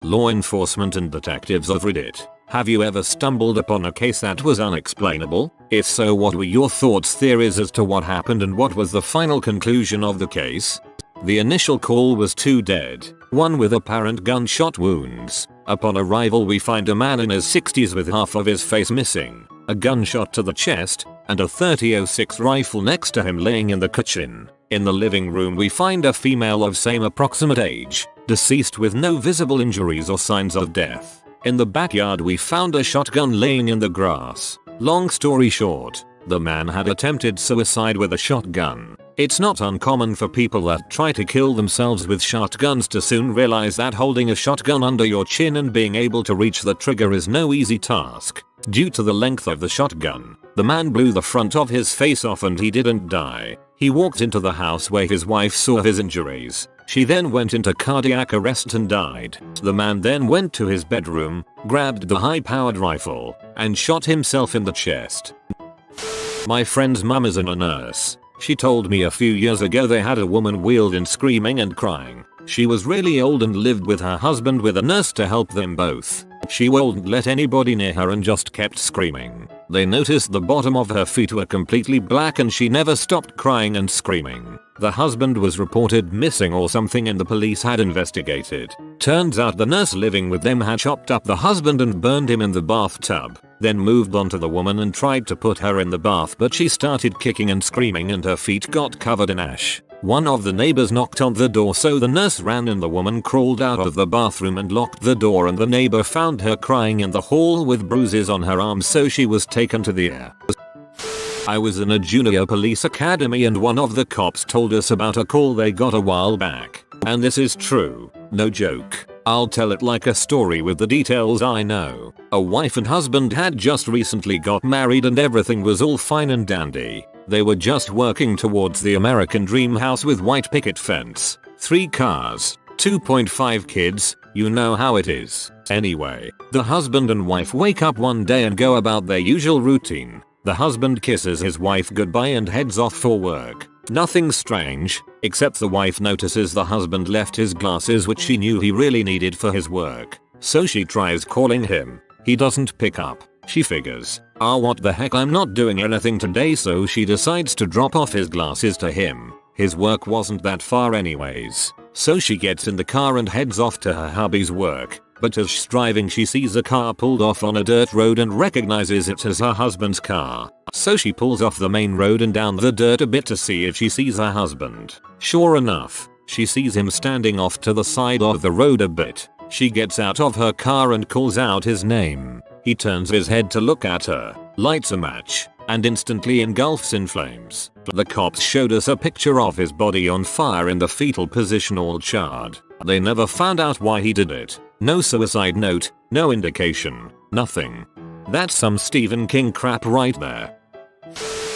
Law enforcement and detectives of Reddit. Have you ever stumbled upon a case that was unexplainable? If so, what were your thoughts, theories as to what happened, and what was the final conclusion of the case? The initial call was 2 dead, 1 with apparent gunshot wounds. Upon arrival we find a man in his 60s with half of his face missing, a gunshot to the chest, and a .30-06 rifle next to him laying in the kitchen. In the living room we find a female of same approximate age, deceased with no visible injuries or signs of death. In the backyard we found a shotgun laying in the grass. Long story short, the man had attempted suicide with a shotgun. It's not uncommon for people that try to kill themselves with shotguns to soon realize that holding a shotgun under your chin and being able to reach the trigger is no easy task. Due to the length of the shotgun, the man blew the front of his face off and he didn't die. He walked into the house where his wife saw his injuries. She then went into cardiac arrest and died. The man then went to his bedroom, grabbed the high-powered rifle, and shot himself in the chest. My friend's mum is a nurse. She told me a few years ago they had a woman wheeled in screaming and crying. She was really old and lived with her husband with a nurse to help them both. She wouldn't let anybody near her and just kept screaming. They noticed the bottom of her feet were completely black and she never stopped crying and screaming. The husband was reported missing or something and the police had investigated. Turns out the nurse living with them had chopped up the husband and burned him in the bathtub. Then moved on to the woman and tried to put her in the bath, but she started kicking and screaming and her feet got covered in ash. One of the neighbors knocked on the door, so the nurse ran and the woman crawled out of the bathroom and locked the door, and the neighbor found her crying in the hall with bruises on her arms, so she was taken to the ER. I was in a junior police academy and one of the cops told us about a call they got a while back. And this is true, no joke. I'll tell it like a story with the details I know. A wife and husband had just recently got married and everything was all fine and dandy. They were just working towards the American dream house with white picket fence, 3 cars, 2.5 kids, you know how it is. Anyway, the husband and wife wake up one day and go about their usual routine. The husband kisses his wife goodbye and heads off for work. Nothing strange, except the wife notices the husband left his glasses, which she knew he really needed for his work. So she tries calling him. He doesn't pick up. She figures, what the heck, I'm not doing anything today, so she decides to drop off his glasses to him. His work wasn't that far anyways. So she gets in the car and heads off to her hubby's work. But as she's driving she sees a car pulled off on a dirt road and recognizes it as her husband's car. So she pulls off the main road and down the dirt a bit to see if she sees her husband. Sure enough, she sees him standing off to the side of the road a bit. She gets out of her car and calls out his name. He turns his head to look at her, lights a match, and instantly engulfs in flames. The cops showed us a picture of his body on fire in the fetal position, all charred. They never found out why he did it. No suicide note, no indication, nothing. That's some Stephen King crap right there.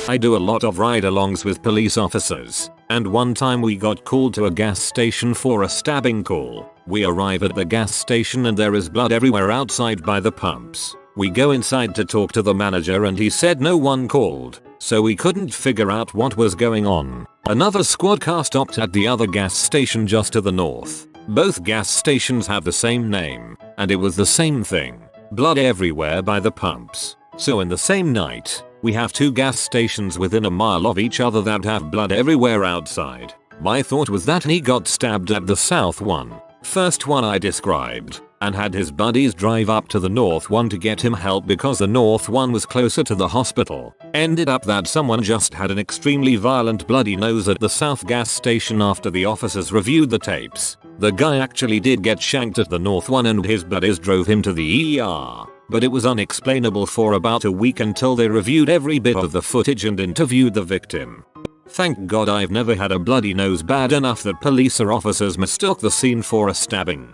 I do a lot of ride-alongs with police officers, and one time we got called to a gas station for a stabbing call. We arrive at the gas station and there is blood everywhere outside by the pumps. We go inside to talk to the manager and he said no one called, so we couldn't figure out what was going on. Another squad car stopped at the other gas station just to the north. Both gas stations have the same name, and it was the same thing. Blood everywhere by the pumps. So in the same night, we have 2 gas stations within a mile of each other that have blood everywhere outside. My thought was that he got stabbed at the south one. First one I described, and had his buddies drive up to the north one to get him help because the north one was closer to the hospital. Ended up that someone just had an extremely violent bloody nose at the south gas station after the officers reviewed the tapes. The guy actually did get shanked at the north one and his buddies drove him to the ER. But it was unexplainable for about a week until they reviewed every bit of the footage and interviewed the victim. Thank God I've never had a bloody nose bad enough that police or officers mistook the scene for a stabbing.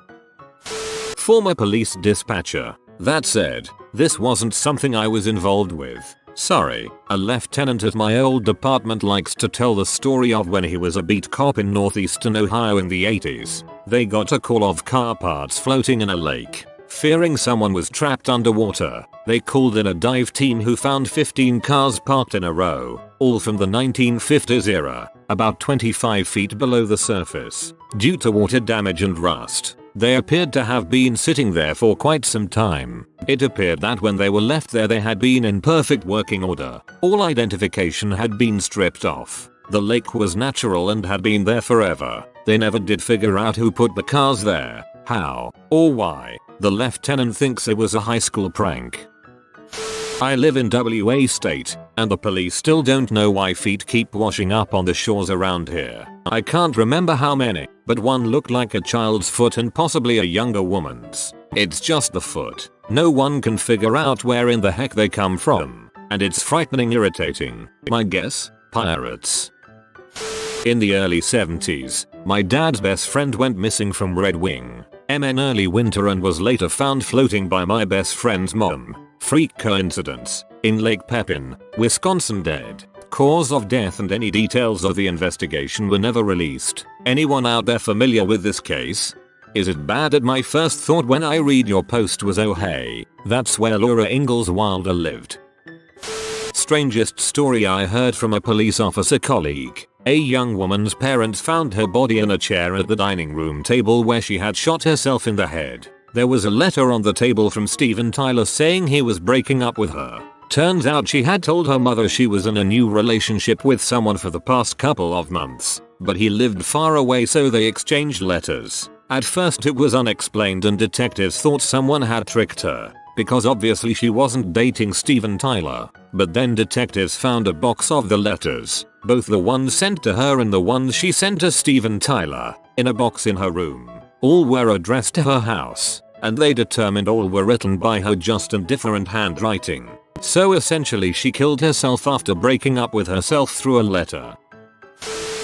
Former police dispatcher. That said, this wasn't something I was involved with. Sorry. A lieutenant at my old department likes to tell the story of when he was a beat cop in northeastern Ohio in the 80s. They got a call of car parts floating in a lake. Fearing someone was trapped underwater, they called in a dive team who found 15 cars parked in a row, all from the 1950s era, about 25 feet below the surface. Due to water damage and rust, They appeared to have been sitting there for quite some time. It appeared that when they were left there they had been in perfect working order. All identification had been stripped off. The lake was natural and had been there forever. They never did figure out who put the cars there, how, or why. The lieutenant thinks it was a high school prank. I live in WA state, and the police still don't know why feet keep washing up on the shores around here. I can't remember how many, but one looked like a child's foot and possibly a younger woman's. It's just the foot. No one can figure out where in the heck they come from, and it's frightening irritating. My guess? Pirates. In the early 70s, my dad's best friend went missing from Red Wing, MN early winter and was later found floating by my best friend's mom. Freak coincidence. In Lake Pepin, Wisconsin dead. Cause of death and any details of the investigation were never released. Anyone out there familiar with this case? Is it bad? My first thought when I read your post was, oh hey, that's where Laura Ingalls Wilder lived. Strangest story I heard from a police officer colleague. A young woman's parents found her body in a chair at the dining room table where she had shot herself in the head. There was a letter on the table from Steven Tyler saying he was breaking up with her. Turns out she had told her mother she was in a new relationship with someone for the past couple of months, but he lived far away so they exchanged letters. At first it was unexplained and detectives thought someone had tricked her, because obviously she wasn't dating Steven Tyler. But then detectives found a box of the letters, both the ones sent to her and the ones she sent to Steven Tyler, in a box in her room. All were addressed to her house, and they determined all were written by her, just in different handwriting. So essentially she killed herself after breaking up with herself through a letter.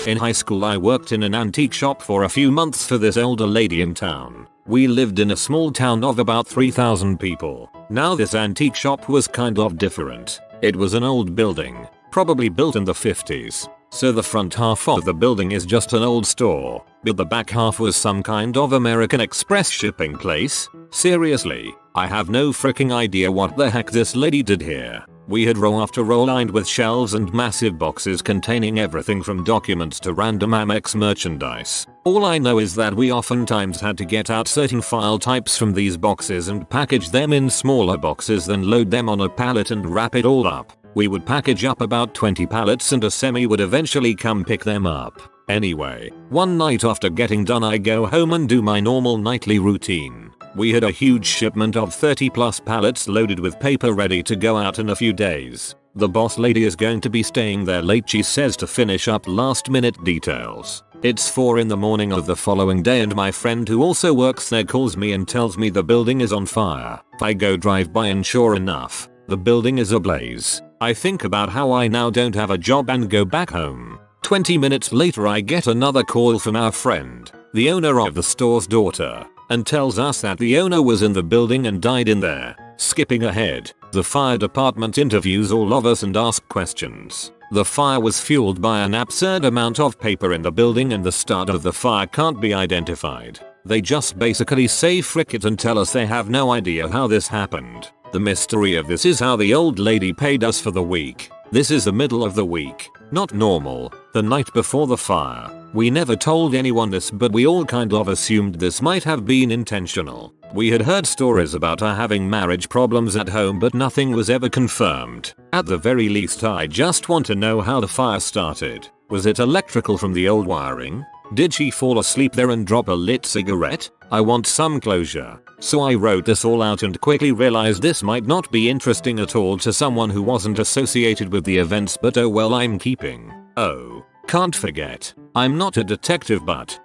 In high school I worked in an antique shop for a few months for this older lady in town. We lived in a small town of about 3,000 people. Now this antique shop was kind of different. It was an old building, probably built in the 50s. So the front half of the building is just an old store, but the back half was some kind of American Express shipping place. Seriously, I have no freaking idea what the heck this lady did here. We had row after row lined with shelves and massive boxes containing everything from documents to random Amex merchandise. All I know is that we oftentimes had to get out certain file types from these boxes and package them in smaller boxes, then load them on a pallet and wrap it all up. We would package up about 20 pallets and a semi would eventually come pick them up. Anyway, one night after getting done I go home and do my normal nightly routine. We had a huge shipment of 30 plus pallets loaded with paper ready to go out in a few days. The boss lady is going to be staying there late, she says, to finish up last minute details. It's 4 in the morning of the following day and my friend who also works there calls me and tells me the building is on fire. I go drive by and sure enough, the building is ablaze. I think about how I now don't have a job and go back home. 20 minutes later I get another call from our friend, the owner of the store's daughter, and tells us that the owner was in the building and died in there. Skipping ahead, the fire department interviews all of us and asks questions. The fire was fueled by an absurd amount of paper in the building and the start of the fire can't be identified. They just basically say frick it and tell us they have no idea how this happened. The mystery of this is how the old lady paid us for the week. This is the middle of the week, not normal, the night before the fire. We never told anyone this, but we all kind of assumed this might have been intentional. We had heard stories about her having marriage problems at home, but nothing was ever confirmed. At the very least I just want to know how the fire started. Was it electrical from the old wiring? Did she fall asleep there and drop a lit cigarette? I want some closure. So I wrote this all out and quickly realized this might not be interesting at all to someone who wasn't associated with the events, but oh well, I'm keeping. Oh, can't forget, I'm not a detective, but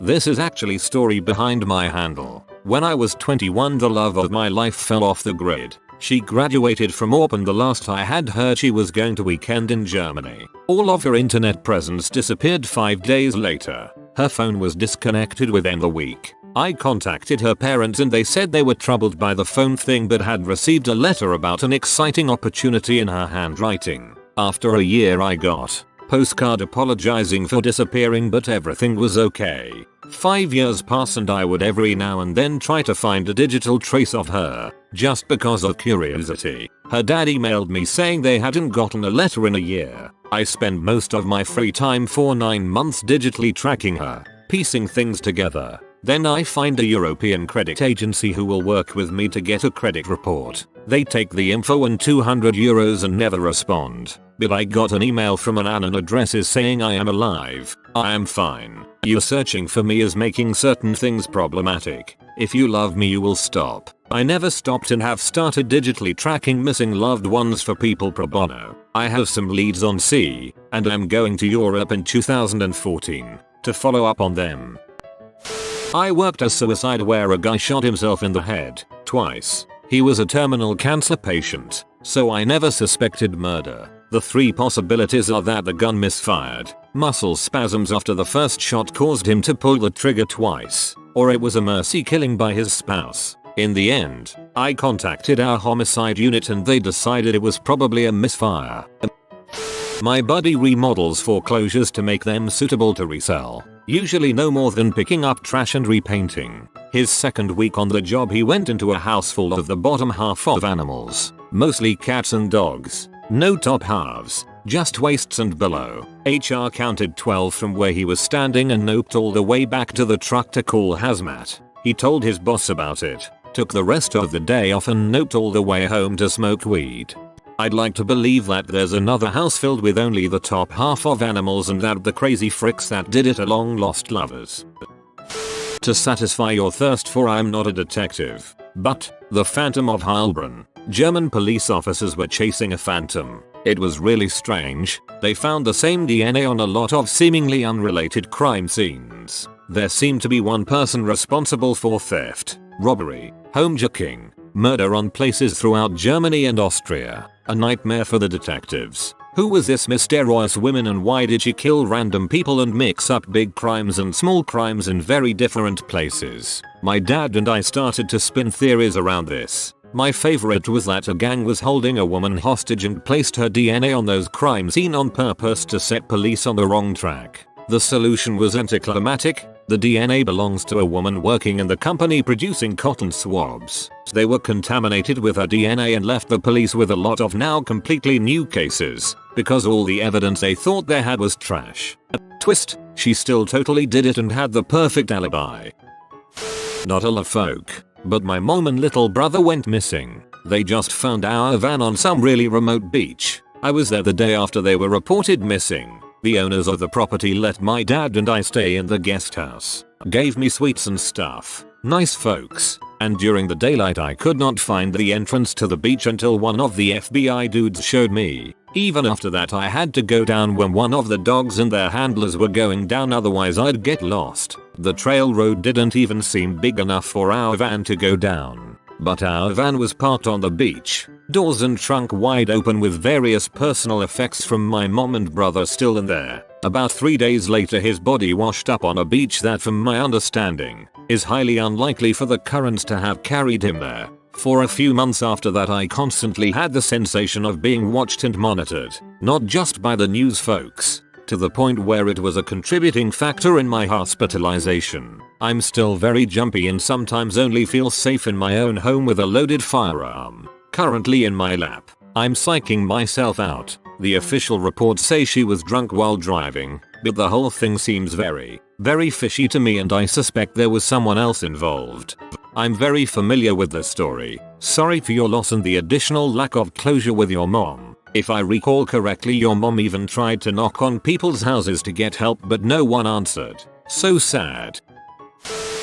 this is actually story behind my handle. When I was 21 the love of my life fell off the grid. She graduated from Orp and the last I had heard she was going to weekend in Germany. All of her internet presence disappeared 5 days later. Her phone was disconnected within the week. I contacted her parents and they said they were troubled by the phone thing but had received a letter about an exciting opportunity in her handwriting. After a year I got postcard apologizing for disappearing, but everything was okay. 5 years pass and I would every now and then try to find a digital trace of her, just because of curiosity. Her dad emailed me saying they hadn't gotten a letter in a year. I spend most of my free time for 9 months digitally tracking her, piecing things together. Then I find a European credit agency who will work with me to get a credit report. They take the info and €200 and never respond. But I got an email from an unknown address saying I am alive. I am fine. You searching for me is making certain things problematic. If you love me you will stop. I never stopped and have started digitally tracking missing loved ones for people pro bono. I have some leads on C, and I'm going to Europe in 2014 to follow up on them. I worked a suicide where a guy shot himself in the head twice. He was a terminal cancer patient, so I never suspected murder. The three possibilities are that the gun misfired, muscle spasms after the first shot caused him to pull the trigger twice, or it was a mercy killing by his spouse. In the end, I contacted our homicide unit and they decided it was probably a misfire. My buddy remodels foreclosures to make them suitable to resell. Usually no more than picking up trash and repainting. His second week on the job he went into a house full of the bottom half of animals. Mostly cats and dogs. No top halves, just waists and below. HR counted 12 from where he was standing and noped all the way back to the truck to call hazmat. He told his boss about it, took the rest of the day off and noped all the way home to smoke weed. I'd like to believe that there's another house filled with only the top half of animals and that the crazy fricks that did it are long lost lovers. To satisfy your thirst for I'm not a detective, but the Phantom of Hal. German police officers were chasing a phantom. It was really strange. They found the same DNA on a lot of seemingly unrelated crime scenes. There seemed to be one person responsible for theft, robbery, homejacking, murder on places throughout Germany and Austria. A nightmare for the detectives. Who was this mysterious woman and why did she kill random people and mix up big crimes and small crimes in very different places? My dad and I started to spin theories around this. My favorite was that a gang was holding a woman hostage and placed her DNA on those crime scenes on purpose to set police on the wrong track. The solution was anticlimactic. The DNA belongs to a woman working in the company producing cotton swabs. They were contaminated with her DNA and left the police with a lot of now completely new cases, because all the evidence they thought they had was trash. Twist, she still totally did it and had the perfect alibi. Not a lot of folk, but my mom and little brother went missing. They just found our van on some really remote beach. I was there the day after they were reported missing. The owners of the property let my dad and I stay in the guest house, gave me sweets and stuff. Nice folks. And during the daylight I could not find the entrance to the beach until one of the FBI dudes showed me. Even after that I had to go down when one of the dogs and their handlers were going down, otherwise I'd get lost. The trail road didn't even seem big enough for our van to go down. But our van was parked on the beach, doors and trunk wide open with various personal effects from my mom and brother still in there. About 3 days later his body washed up on a beach that, from my understanding, is highly unlikely for the currents to have carried him there. For a few months after that I constantly had the sensation of being watched and monitored, not just by the news folks, to the point where it was a contributing factor in my hospitalization. I'm still very jumpy and sometimes only feel safe in my own home with a loaded firearm currently in my lap. I'm psyching myself out. The official reports say she was drunk while driving, but the whole thing seems very, very fishy to me and I suspect there was someone else involved. I'm very familiar with the story. Sorry for your loss and the additional lack of closure with your mom. If I recall correctly, your mom even tried to knock on people's houses to get help but no one answered. So sad.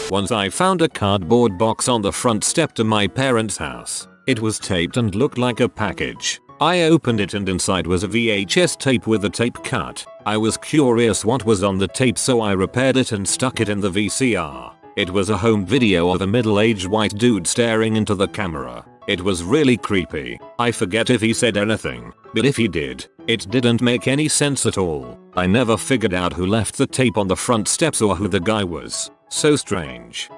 Once I found a cardboard box on the front step to my parents' house. It was taped and looked like a package. I opened it and inside was a VHS tape with the tape cut. I was curious what was on the tape, so I repaired it and stuck it in the VCR. It was a home video of a middle-aged white dude staring into the camera. It was really creepy. I forget if he said anything, but if he did, it didn't make any sense at all. I never figured out who left the tape on the front steps or who the guy was. So strange.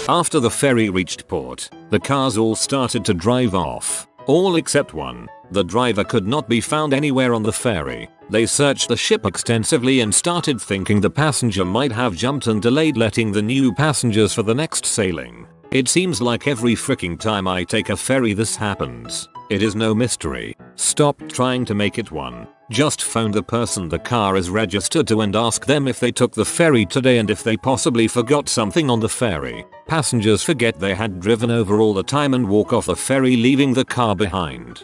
After the ferry reached port, the cars all started to drive off. All except one. The driver could not be found anywhere on the ferry. They searched the ship extensively and started thinking the passenger might have jumped and delayed letting the new passengers for the next sailing. It seems like every freaking time I take a ferry this happens. It is no mystery. Stop trying to make it one. Just phone the person the car is registered to and ask them if they took the ferry today and if they possibly forgot something on the ferry. Passengers forget they had driven over all the time and walk off the ferry leaving the car behind.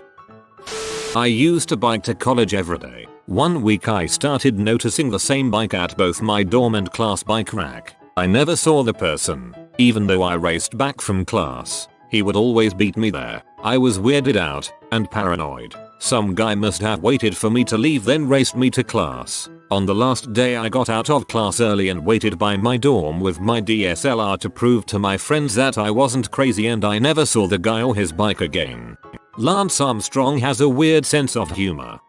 I used to bike to college every day. One week I started noticing the same bike at both my dorm and class bike rack. I never saw the person. Even though I raced back from class, he would always beat me there. I was weirded out and paranoid. Some guy must have waited for me to leave then raced me to class. On the last day I got out of class early and waited by my dorm with my DSLR to prove to my friends that I wasn't crazy, and I never saw the guy or his bike again. Lance Armstrong has a weird sense of humor.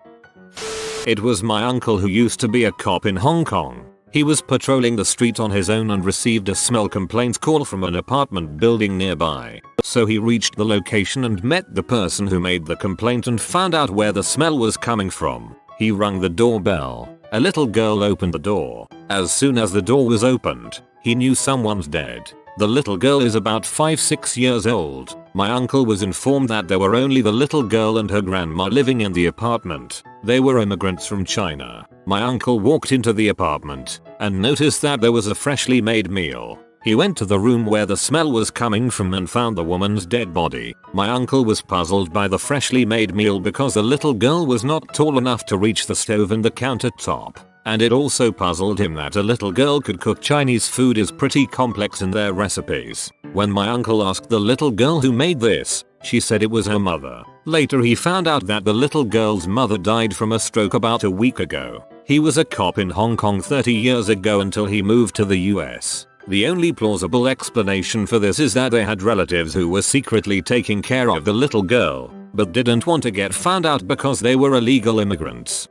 It was my uncle who used to be a cop in Hong Kong. He was patrolling the street on his own and received a smell complaint call from an apartment building nearby. So he reached the location and met the person who made the complaint and found out where the smell was coming from. He rang the doorbell. A little girl opened the door. As soon as the door was opened, he knew someone's dead. The little girl is about 5-6 years old. My uncle was informed that there were only the little girl and her grandma living in the apartment. They were immigrants from China. My uncle walked into the apartment and noticed that there was a freshly made meal. He went to the room where the smell was coming from and found the woman's dead body. My uncle was puzzled by the freshly made meal because the little girl was not tall enough to reach the stove and the countertop. And it also puzzled him that a little girl could cook. Chinese food is pretty complex in their recipes. When my uncle asked the little girl who made this, she said it was her mother. Later he found out that the little girl's mother died from a stroke about a week ago. He was a cop in Hong Kong 30 years ago until he moved to the US. The only plausible explanation for this is that they had relatives who were secretly taking care of the little girl, but didn't want to get found out because they were illegal immigrants.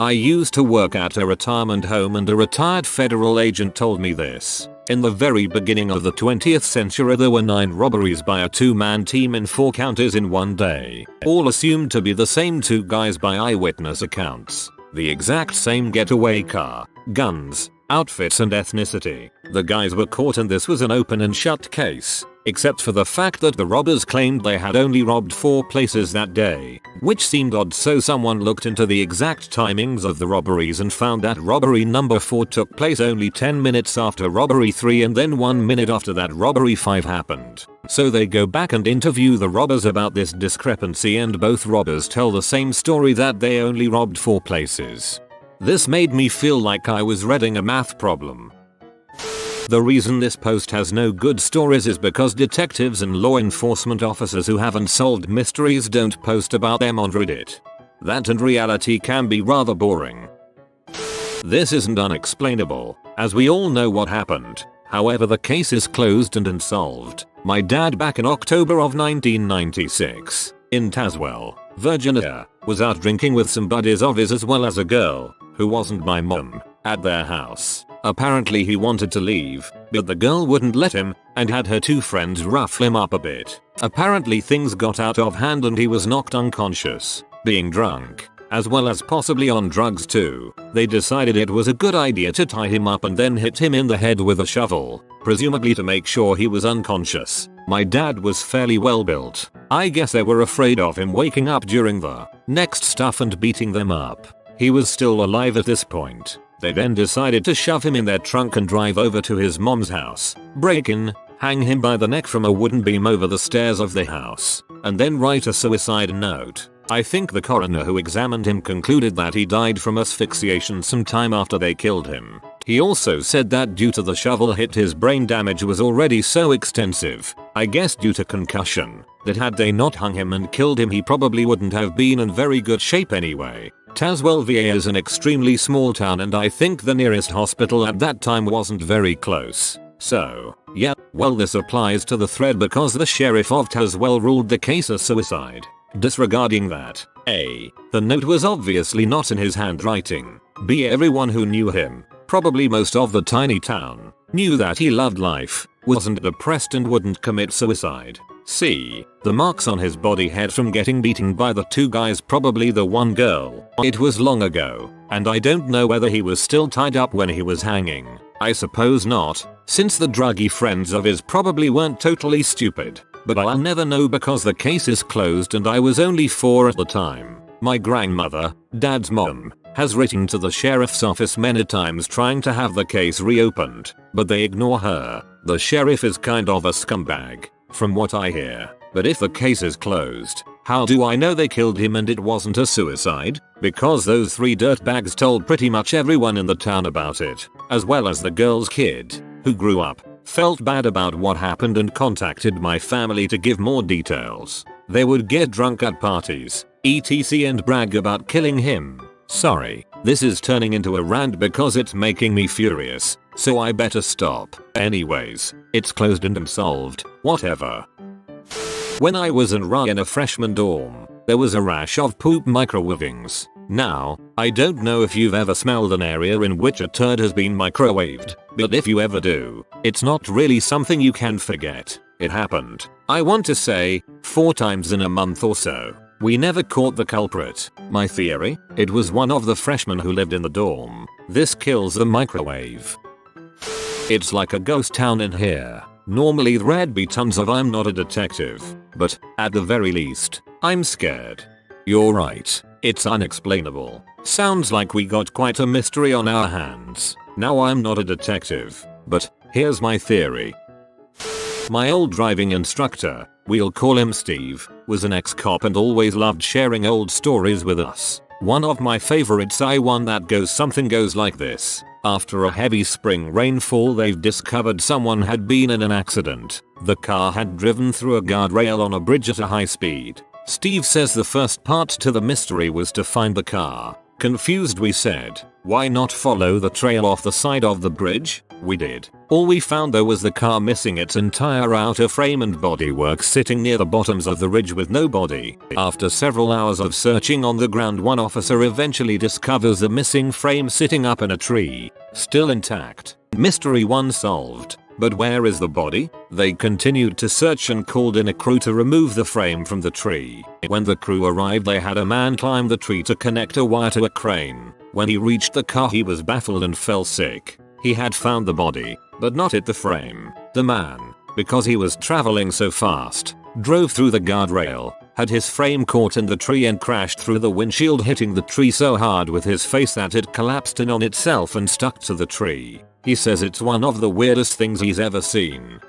I used to work at a retirement home and a retired federal agent told me this. In the very beginning of the 20th century there were 9 robberies by a 2-man team in 4 counties in one day. All assumed to be the same 2 guys by eyewitness accounts. The exact same getaway car, guns, outfits and ethnicity. The guys were caught and this was an open and shut case. Except for the fact that the robbers claimed they had only robbed 4 places that day, which seemed odd, so someone looked into the exact timings of the robberies and found that robbery number 4 took place only 10 minutes after robbery 3 and then 1 minute after that robbery 5 happened. So they go back and interview the robbers about this discrepancy and both robbers tell the same story, that they only robbed 4 places. This made me feel like I was reading a math problem. The reason this post has no good stories is because detectives and law enforcement officers who haven't solved mysteries don't post about them on Reddit. That and reality can be rather boring. This isn't unexplainable, as we all know what happened. However, the case is closed and unsolved. My dad, back in October of 1996, in Tazewell, Virginia, was out drinking with some buddies of his as well as a girl, who wasn't my mum, at their house. Apparently he wanted to leave, but the girl wouldn't let him and had her 2 friends rough him up a bit. Apparently things got out of hand and he was knocked unconscious, being drunk, as well as possibly on drugs too. They decided it was a good idea to tie him up and then hit him in the head with a shovel, presumably to make sure he was unconscious. My dad was fairly well built. I guess they were afraid of him waking up during the next stuff and beating them up. He was still alive at this point. They then decided to shove him in their trunk and drive over to his mom's house, break in, hang him by the neck from a wooden beam over the stairs of the house, and then write a suicide note. I think the coroner who examined him concluded that he died from asphyxiation sometime after they killed him. He also said that due to the shovel hit, his brain damage was already so extensive, I guess due to concussion, that had they not hung him and killed him he probably wouldn't have been in very good shape anyway. Tazewell, VA is an extremely small town and I think the nearest hospital at that time wasn't very close. So, yeah, well, this applies to the thread because the sheriff of Tazewell ruled the case a suicide. Disregarding that, A, the note was obviously not in his handwriting. B, everyone who knew him, probably most of the tiny town, knew that he loved life, wasn't depressed and wouldn't commit suicide. C, the marks on his body had from getting beaten by the 2 guys, probably the 1 girl. It was long ago, and I don't know whether he was still tied up when he was hanging. I suppose not, since the druggy friends of his probably weren't totally stupid. But I'll never know because the case is closed and I was only 4 at the time. My grandmother, Dad's mom, has written to the sheriff's office many times trying to have the case reopened, but they ignore her. The sheriff is kind of a scumbag, from what I hear. But if the case is closed, how do I know they killed him and it wasn't a suicide? Because those 3 dirtbags told pretty much everyone in the town about it, as well as the girl's kid, who grew up, felt bad about what happened and contacted my family to give more details. They would get drunk at parties, etc. and brag about killing him. Sorry, this is turning into a rant because it's making me furious, so I better stop. Anyways, it's closed and unsolved, whatever. When I was in a freshman dorm, there was a rash of poop microwavings. Now, I don't know if you've ever smelled an area in which a turd has been microwaved, but if you ever do, it's not really something you can forget. It happened, I want to say, 4 times in a month or so. We never caught the culprit. My theory? It was one of the freshmen who lived in the dorm. This kills the microwave. It's like a ghost town in here. Normally there'd be tons of I'm not a detective, but, at the very least, I'm scared. You're right, it's unexplainable. Sounds like we got quite a mystery on our hands. Now I'm not a detective, but, here's my theory. My old driving instructor, we'll call him Steve, was an ex-cop and always loved sharing old stories with us. One of my favorites is one that goes something like this. After a heavy spring rainfall they've discovered someone had been in an accident. The car had driven through a guardrail on a bridge at a high speed. Steve says the first part to the mystery was to find the car. Confused we said, why not follow the trail off the side of the bridge? We did. All we found though was the car missing its entire outer frame and bodywork sitting near the bottoms of the ridge with no body. After several hours of searching on the ground, one officer eventually discovers the missing frame sitting up in a tree, still intact. Mystery 1 solved. But where is the body? They continued to search and called in a crew to remove the frame from the tree. When the crew arrived they had a man climb the tree to connect a wire to a crane. When he reached the car he was baffled and fell sick. He had found the body, but not hit the frame. The man, because he was traveling so fast, drove through the guardrail, had his frame caught in the tree and crashed through the windshield, hitting the tree so hard with his face that it collapsed in on itself and stuck to the tree. He says it's one of the weirdest things he's ever seen.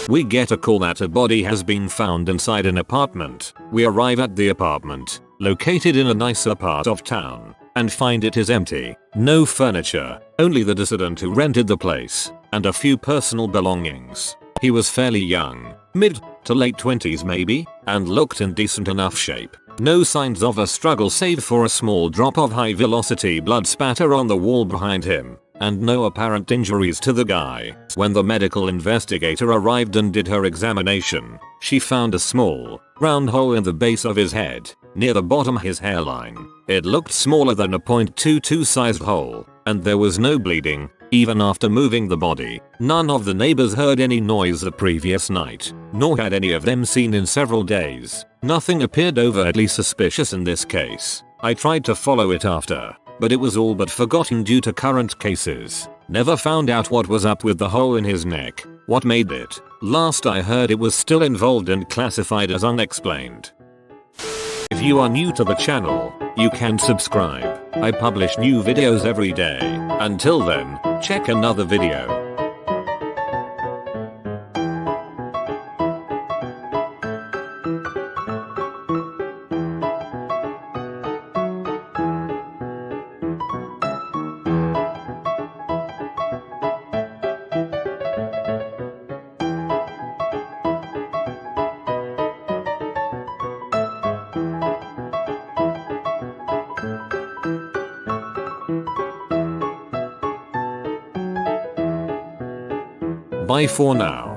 We get a call that a body has been found inside an apartment. We arrive at the apartment, located in a nicer part of town, and find it is empty. No furniture, only the dissident who rented the place, and a few personal belongings. He was fairly young, mid to late 20s maybe, and looked in decent enough shape. No signs of a struggle save for a small drop of high velocity blood spatter on the wall behind him, and no apparent injuries to the guy. When the medical investigator arrived and did her examination, she found a small, round hole in the base of his head, near the bottom of his hairline. It looked smaller than a .22 sized hole, and there was no bleeding, even after moving the body. None of the neighbors heard any noise the previous night, nor had any of them seen in several days. Nothing appeared overtly suspicious in this case. I tried to follow it after, but it was all but forgotten due to current cases. Never found out what was up with the hole in his neck, what made it. Last I heard it was still involved and classified as unexplained. If you are new to the channel, you can subscribe. I publish new videos every day. Until then, check another video. Bye for now.